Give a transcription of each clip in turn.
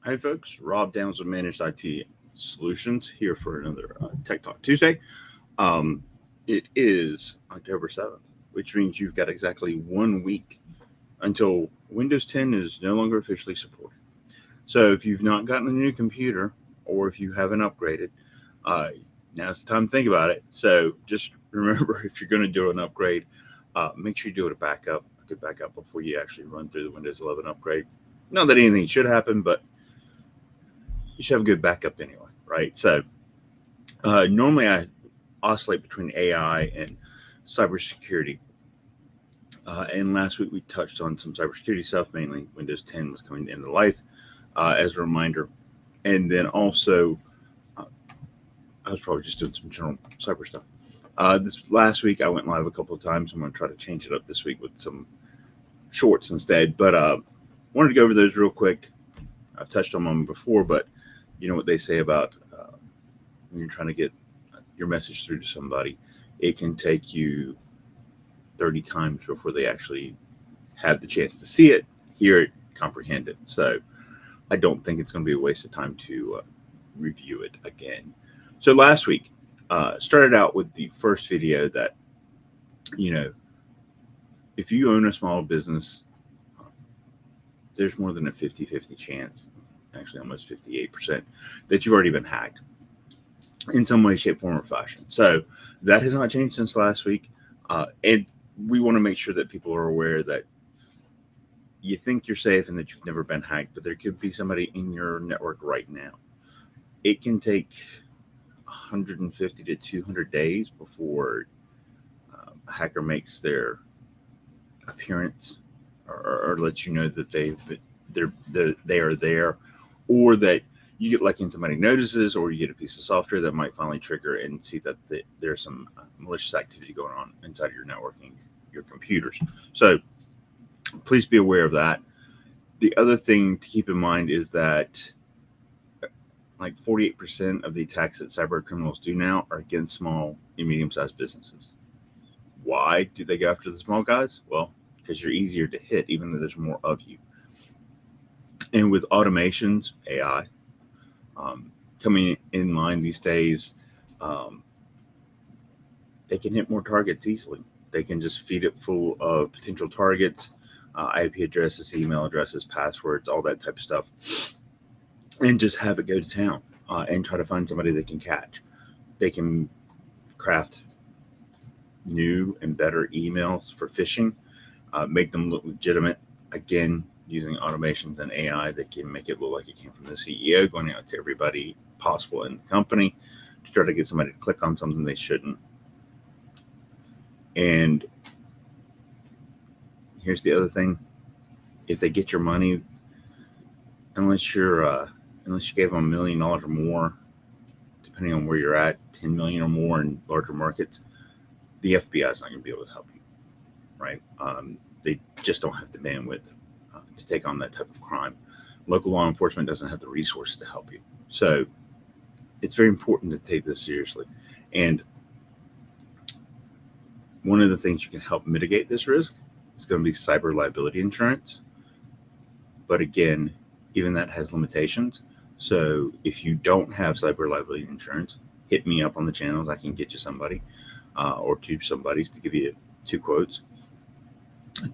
Hi, folks. Rob Downs with Managed IT Solutions here for another Tech Talk Tuesday. Um, it is October 7th, which means you've got exactly 1 week until Windows 10 is no longer officially supported. So if you've not gotten a new computer or if you haven't upgraded, uh, now's the time to think about it. So just remember, if you're going to do an upgrade, make sure you do it a good backup before you actually run through the Windows 11 upgrade. Not that anything should happen, but you should have a good backup anyway, right? So normally I oscillate between AI and cybersecurity. And last week we touched on some cybersecurity stuff, mainly Windows 10 was coming to end of life as a reminder. And then also, I was probably just doing some general cyber stuff. This last week I went live a couple of times. I'm going to try to change it up this week with some shorts instead. But wanted to go over those real quick. I've touched on them before, but you know what they say about when you're trying to get your message through to somebody, it can take you 30 times before they actually have the chance to see it, hear it, comprehend it. So I don't think it's going to be a waste of time to review it again. So last week, started out with the first video that, you know, if you own a small business, there's more than a 50-50 chance, actually almost 58%, that you've already been hacked in some way, shape, form, or fashion. So that has not changed since last week. And we want to make sure that people are aware that you think you're safe and that you've never been hacked, but there could be somebody in your network right now. It can take 150 to 200 days before a hacker makes their appearance or lets you know that they are there, or that you get lucky and somebody notices, or you get a piece of software that might finally trigger and see that there's some malicious activity going on inside of your networking, your computers. So please be aware of that. The other thing to keep in mind is that like 48% of the attacks that cyber criminals do now are against small and medium-sized businesses. Why do they go after the small guys? Well, because you're easier to hit, even though there's more of you. And with automations, AI, coming in line these days, they can hit more targets easily. They can just feed it full of potential targets, IP addresses, email addresses, passwords, all that type of stuff, and just have it go to town and try to find somebody they can catch. They can craft new and better emails for phishing, make them look legitimate. Again, using automations and AI that can make it look like it came from the CEO, going out to everybody possible in the company to try to get somebody to click on something they shouldn't. And here's the other thing: if they get your money, unless you gave them $1 million or more, depending on where you're at, 10 million or more in larger markets, the FBI is not going to be able to help you, right? They just don't have the bandwidth to take on that type of crime. Local law enforcement doesn't have the resources to help you. So it's very important to take this seriously. And one of the things you can help mitigate this risk is going to be cyber liability insurance. But again, even that has limitations. So if you don't have cyber liability insurance, hit me up on the channels. I can get you somebody or two somebodies to give you 2 quotes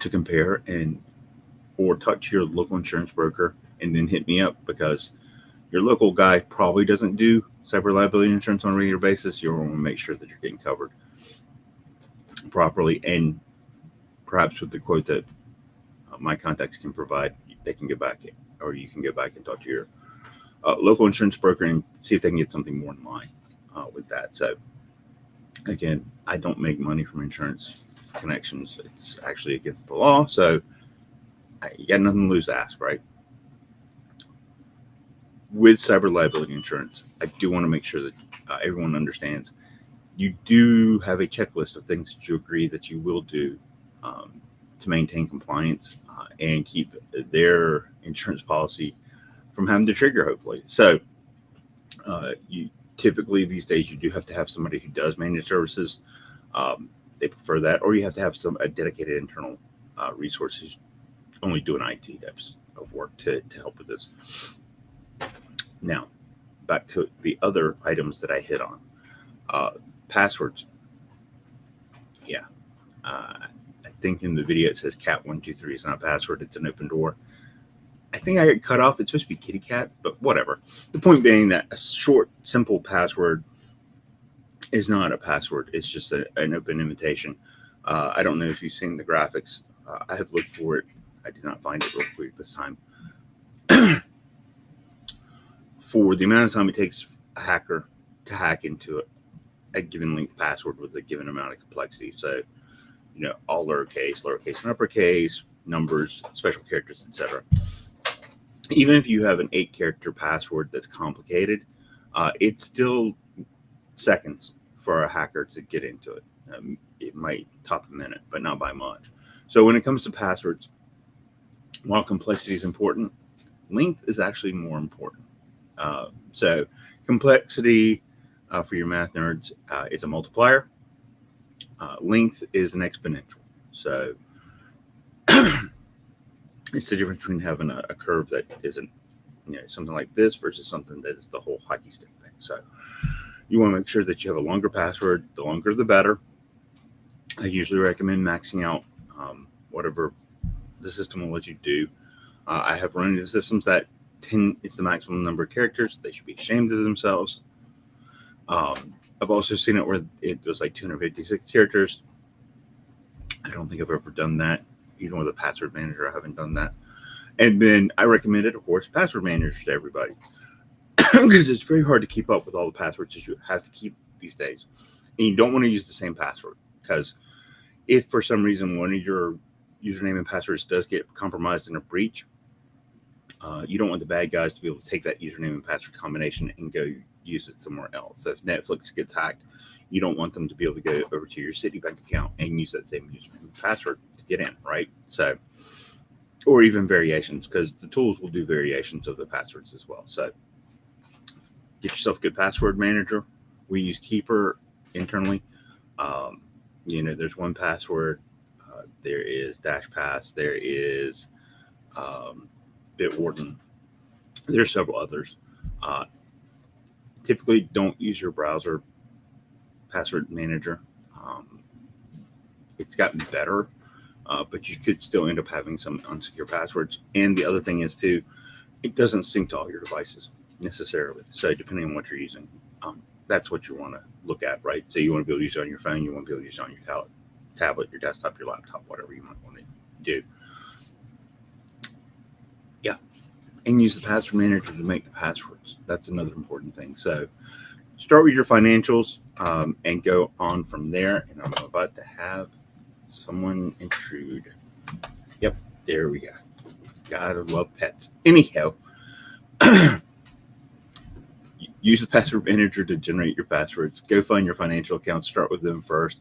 to compare, and or talk to your local insurance broker and then hit me up, because your local guy probably doesn't do cyber liability insurance on a regular basis. You'll want to make sure that you're getting covered properly, and perhaps with the quote that my contacts can provide, they can get back, or you can go back and talk to your local insurance broker and see if they can get something more in line with that. So again, I don't make money from insurance connections. It's actually against the law. So you got nothing to lose to ask, right? With cyber liability insurance, I do want to make sure that everyone understands you do have a checklist of things that you agree that you will do to maintain compliance and keep their insurance policy from having to trigger, hopefully. So you typically these days you do have to have somebody who does managed services. They prefer that, or you have to have a dedicated internal resources only doing IT types of work to help with this. Now, back to the other items that I hit on. Passwords. Yeah. I think in the video it says cat123. It's not a password. It's an open door. I think I got cut off. It's supposed to be kitty cat, but whatever. The point being that a short, simple password is not a password. It's just an open invitation. I don't know if you've seen the graphics. I have looked for it. I did not find it real quick this time. For the amount of time it takes a hacker to hack into a given length password with a given amount of complexity. So, all lowercase and uppercase, numbers, special characters, etc. Even if you have an 8-character password that's complicated, it's still seconds for a hacker to get into it. It might top a minute, but not by much. So when it comes to passwords, while complexity is important, length is actually more important. So complexity, for your math nerds, is a multiplier. Length is an exponential. So it's the difference between having a curve that isn't, something like this versus something that is the whole hockey stick thing. So you want to make sure that you have a longer password. The longer, the better. I usually recommend maxing out whatever the system will let you do. I have run into systems that 10 is the maximum number of characters. They should be ashamed of themselves. I've also seen it where it was like 256 characters. I don't think I've ever done that. Even with a password manager, I haven't done that. And then I recommended, of course, password managers to everybody because it's very hard to keep up with all the passwords that you have to keep these days. And you don't want to use the same password because if for some reason one of your username and passwords does get compromised in a breach, you don't want the bad guys to be able to take that username and password combination and go use it somewhere else. So if Netflix gets hacked, you don't want them to be able to go over to your Citibank account and use that same username and password to get in, right? So, or even variations, because the tools will do variations of the passwords as well. So get yourself a good password manager. We use Keeper internally. There's 1Password. There is DashPass. There is Bitwarden. There's several others. Typically, don't use your browser password manager. It's gotten better, but you could still end up having some unsecure passwords. And the other thing is, too, it doesn't sync to all your devices necessarily. So depending on what you're using, that's what you want to look at, right? So you want to be able to use it on your phone. You want to be able to use it on your tablet, your desktop, your laptop, whatever you might want to do. Yeah. And use the password manager to make the passwords. That's another important thing. So start with your financials and go on from there. And I'm about to have someone intrude. Yep, there we go. Gotta love pets. Anyhow, use the password manager to generate your passwords. Go find your financial accounts. Start with them first.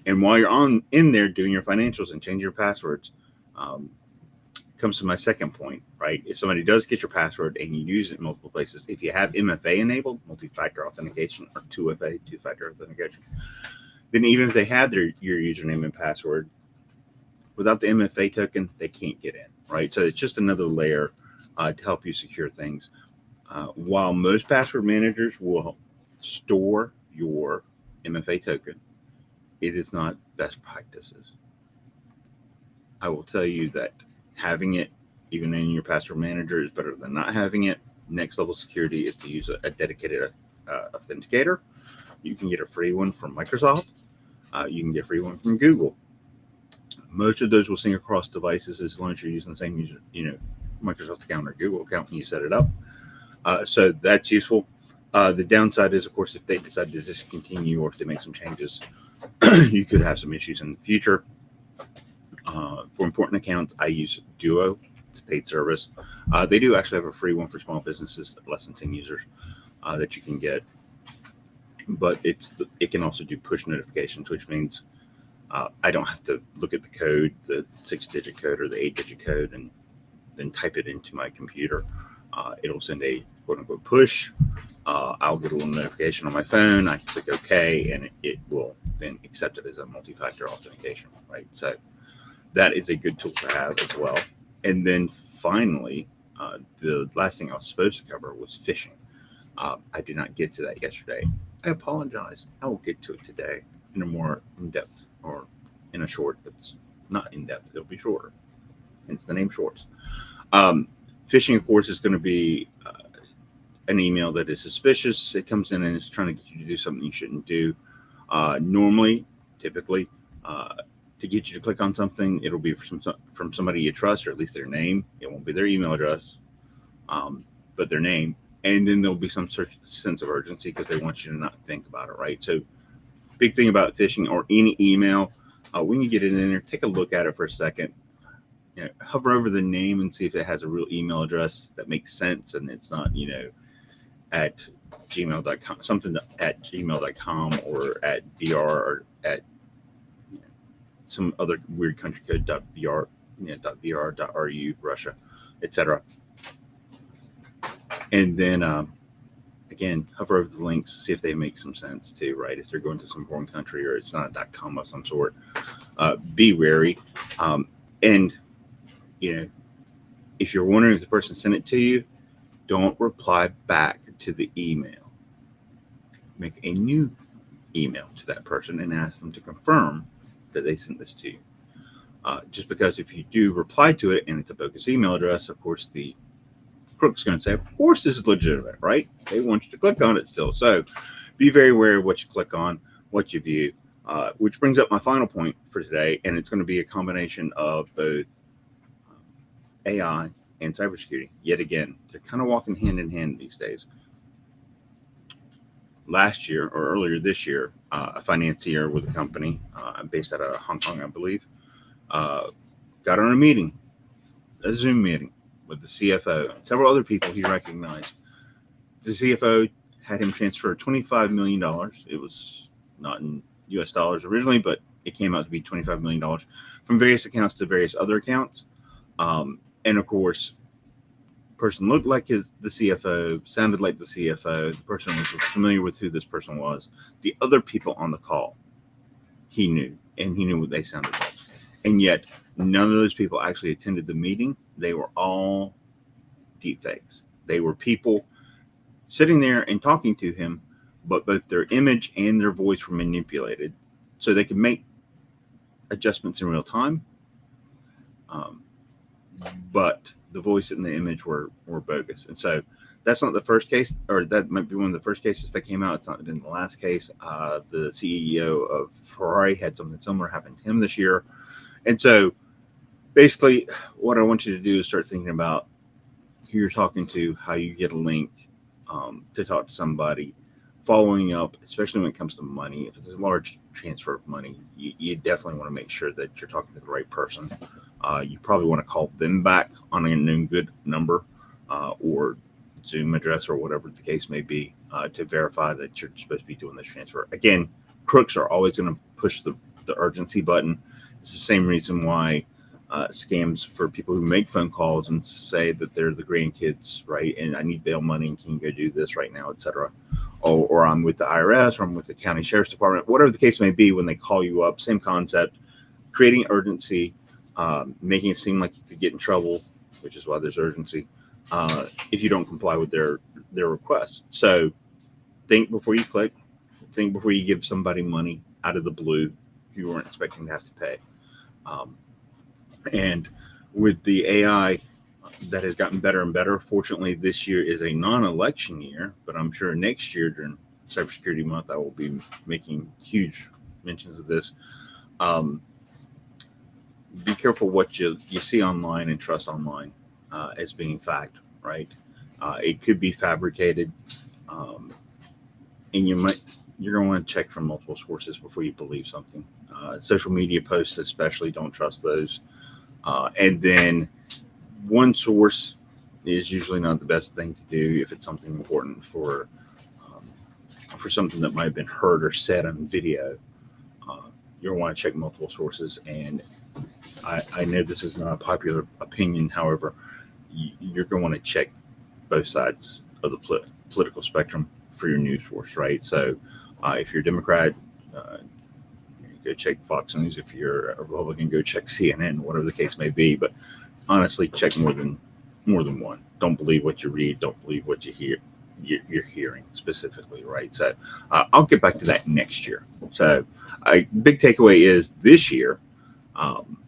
And while you're in there doing your financials and changing your passwords, comes to my second point, right? If somebody does get your password and you use it in multiple places, if you have MFA enabled, multi-factor authentication, or 2FA, two-factor authentication, then even if they have your username and password, without the MFA token, they can't get in, right? So it's just another layer to help you secure things. While most password managers will store your MFA token, it is not best practices. I will tell you that having it, even in your password manager, is better than not having it. Next level security is to use a dedicated authenticator. You can get a free one from Microsoft. You can get a free one from Google. Most of those will sync across devices as long as you're using the same Microsoft account or Google account when you set it up. So that's useful. The downside is, of course, if they decide to discontinue or if they make some changes, you could have some issues in the future. For important accounts, I use Duo. It's a paid service. They do actually have a free one for small businesses, less than 10 users, that you can get. But it can also do push notifications, which means I don't have to look at the code, the 6-digit code or the 8-digit code, and then type it into my computer. It'll send a quote-unquote push. I'll get a little notification on my phone. I click OK, and it will then accept it as a multi-factor authentication, right? So that is a good tool to have as well. And then finally, The last thing I was supposed to cover was phishing. I did not get to that yesterday. I apologize. I will get to it today in a more in-depth, or in a short, but it's not in-depth. It'll be shorter. Hence the name Shorts. Phishing, of course, is going to be an email that is suspicious. It comes in and it's trying to get you to do something you shouldn't do. Typically, to get you to click on something, it'll be from somebody you trust, or at least their name. It won't be their email address, but their name. And then there'll be some sense of urgency because they want you to not think about it, right? So, big thing about phishing or any email, when you get it in there, take a look at it for a second. Hover over the name and see if it has a real email address that makes sense and it's not, at gmail.com, something at gmail.com or at BR or at some other weird country code .br, .vr.ru, Russia, etc. And then again, hover over the links, see if they make some sense too, right? If they're going to some foreign country or it's not a .com of some sort, be wary. And if you're wondering if the person sent it to you, don't reply back to the email. Make a new email to that person and ask them to confirm that they sent this to you. Just because if you do reply to it and it's a bogus email address, of course, the crook's going to say, of course, this is legitimate, right? They want you to click on it still. So be very aware of what you click on, what you view, which brings up my final point for today. And it's going to be a combination of both AI and cybersecurity. Yet again, they're kind of walking hand in hand these days. Last year or earlier this year, a financier with a company based out of Hong Kong, I believe, got on a Zoom meeting with the CFO and several other people he recognized. The CFO had him transfer $25 million. It was not in US dollars originally, but it came out to be $25 million from various accounts to various other accounts. And of course, person looked like the CFO, sounded like the CFO. The person was familiar with who this person was. The other people on the call, he knew, and he knew what they sounded like. And yet, none of those people actually attended the meeting. They were all deep fakes. They were people sitting there and talking to him, but both their image and their voice were manipulated so they could make adjustments in real time. But the voice and the image were bogus. And so that's not the first case, or that might be one of the first cases that came out. It's not been the last case. The CEO of Ferrari had something similar happen to him this year. And so basically what I want you to do is start thinking about who you're talking to, how you get a link to talk to somebody, following up, especially when it comes to money. If it's a large transfer of money, you definitely want to make sure that you're talking to the right person. You probably want to call them back on a known good number or Zoom address or whatever the case may be to verify that you're supposed to be doing this transfer. Again, crooks are always going to push the urgency button. It's the same reason why scams for people who make phone calls and say that they're the grandkids, right? And I need bail money and can you go do this right now, etc. Or I'm with the IRS or I'm with the county sheriff's department, whatever the case may be. When they call you up, same concept, creating urgency, making it seem like you could get in trouble, which is why there's urgency, if you don't comply with their request. So think before you click, think before you give somebody money out of the blue you weren't expecting to have to pay. And with the AI that has gotten better and better, fortunately, this year is a non-election year, but I'm sure next year during Cybersecurity Month, I will be making huge mentions of this. Be careful what you see online and trust online as being fact, right? It could be fabricated, and you're going to want to check from multiple sources before you believe something. Social media posts especially, don't trust those. And then one source is usually not the best thing to do if it's something important for something that might have been heard or said on video. You'll want to check multiple sources. And I know this is not a popular opinion. However, you're going to want to check both sides of the political spectrum for your news source, right? So if you're a Democrat, go check Fox News. If you're a Republican, go check CNN, whatever the case may be. But honestly, check more than more than one. Don't believe what you read. Don't believe what you hear. You're hearing specifically, right? So I'll get back to that next year. So big takeaway is this year, um,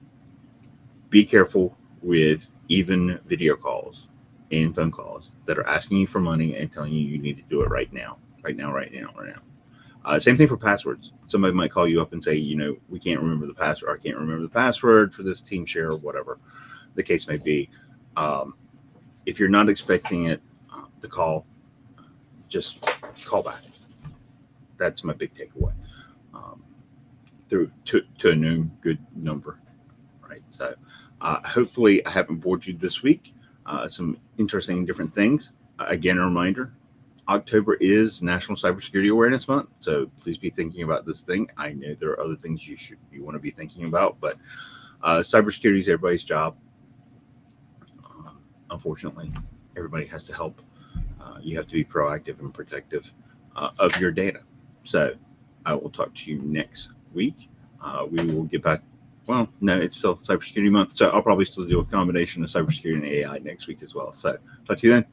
be careful with even video calls and phone calls that are asking you for money and telling you need to do it right now, right now, right now, right now. Same thing for passwords. Somebody might call you up and say, we can't remember the password. I can't remember the password for this team share or whatever the case may be. If you're not expecting it, the call, just call back. That's my big takeaway. Through to a known good number, right? So hopefully I haven't bored you this week. Some interesting different things. Again, a reminder, October is National Cybersecurity Awareness Month, so please be thinking about this thing. I know there are other things you want to be thinking about, but cybersecurity is everybody's job. Unfortunately, everybody has to help. You have to be proactive and protective of your data. So I will talk to you next week. We will get back. Well, no, it's still Cybersecurity Month, so I'll probably still do a combination of cybersecurity and AI next week as well. So talk to you then.